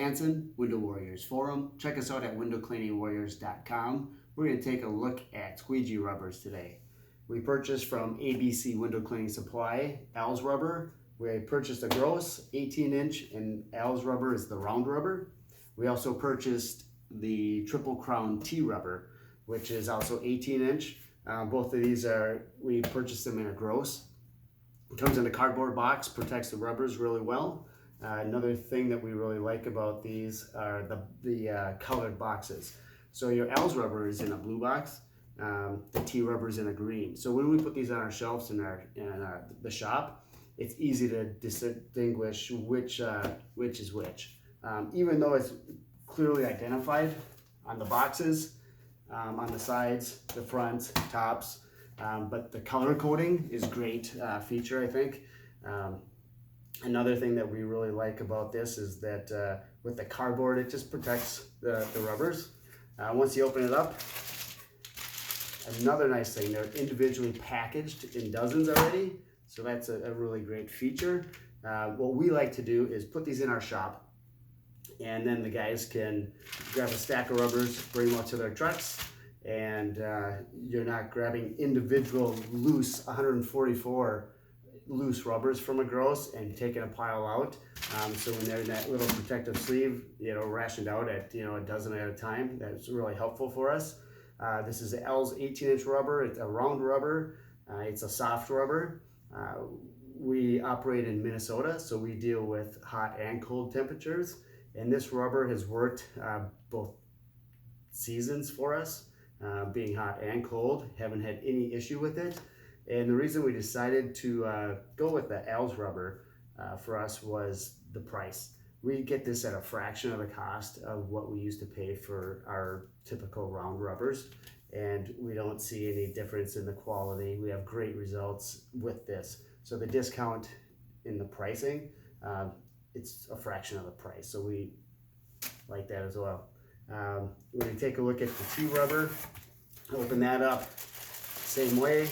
Hansen, Window Warriors Forum. Check us out at windowcleaningwarriors.com. We're going to take a look at Squeegee rubbers today. We purchased from ABC Window Cleaning Supply, Al's rubber. We purchased a gross 18-inch, and Al's rubber is the round rubber. We also purchased the Triple Crown T rubber, which is also 18-inch. Both of these we purchased them in a gross. It comes in a cardboard box, protects the rubbers really well. Another thing that we really like about these are the colored boxes. So your Al's rubber is in a blue box, the T rubber is in a green. So when we put these on our shelves in the shop, it's easy to distinguish which is which. Even though it's clearly identified on the boxes, on the sides, the front, tops, but the color coding is a great feature, I think. Another thing that we really like about this is that with the cardboard, it just protects the rubbers. Once you open it up, another nice thing, they're individually packaged in dozens already, so that's a really great feature. What we like to do is put these in our shop, and then the guys can grab a stack of rubbers, bring them out to their trucks, and you're not grabbing individual loose 144 loose rubbers from a gross and taking a pile out. So when they're in that little protective sleeve, rationed out at a dozen at a time, that's really helpful for us. This is Al's 18-inch rubber. It's a round rubber. It's a soft rubber. We operate in Minnesota, so we deal with hot and cold temperatures. And this rubber has worked both seasons for us, being hot and cold. Haven't had any issue with it. And the reason we decided to go with the Al's rubber for us was the price. We get this at a fraction of the cost of what we used to pay for our typical round rubbers, and we don't see any difference in the quality. We have great results with this. So the discount in the pricing, it's a fraction of the price. So we like that as well. When we take a look at the T rubber, open that up, same way.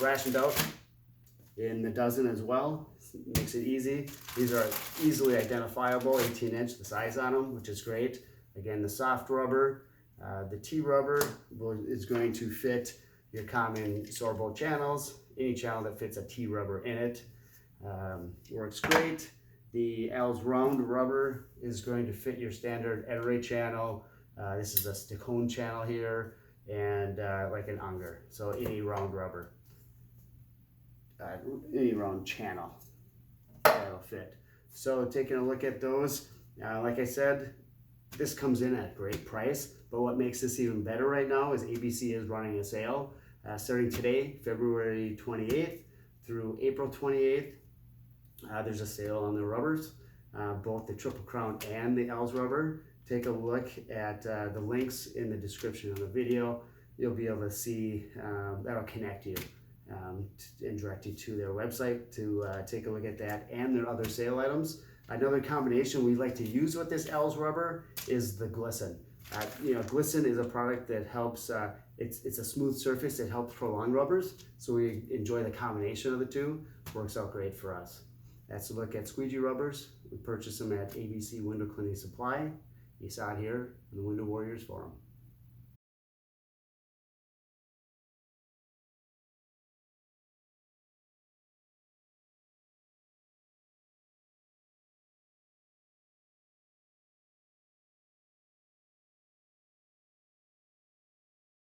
Rationed out in the dozen as well. Makes it easy. These are easily identifiable, 18-inch, the size on them, which is great. Again, the soft rubber, the T rubber is going to fit your common Sorbo channels. Any channel that fits a T rubber in it works great. The Al's round rubber is going to fit your standard Ed channel. This is a Sticone channel here, and like an Unger. So any round rubber. Any round channel that'll fit. So taking a look at those, like I said, this comes in at a great price, but what makes this even better right now is ABC is running a sale starting today, February 28th through April 28th. There's a sale on the rubbers, both the Triple Crown and the Al's rubber. Take a look at the links in the description of the video. You'll be able to see, that'll connect you and direct you to their website to take a look at that and their other sale items. Another combination we like to use with this Al's rubber is the Glisten. Glisten is a product that helps, it's a smooth surface that helps prolong rubbers, so we enjoy the combination of the two. Works out great for us. That's a look at Squeegee rubbers. We purchased them at ABC Window Cleaning Supply. You saw it here in the Window Warriors Forum.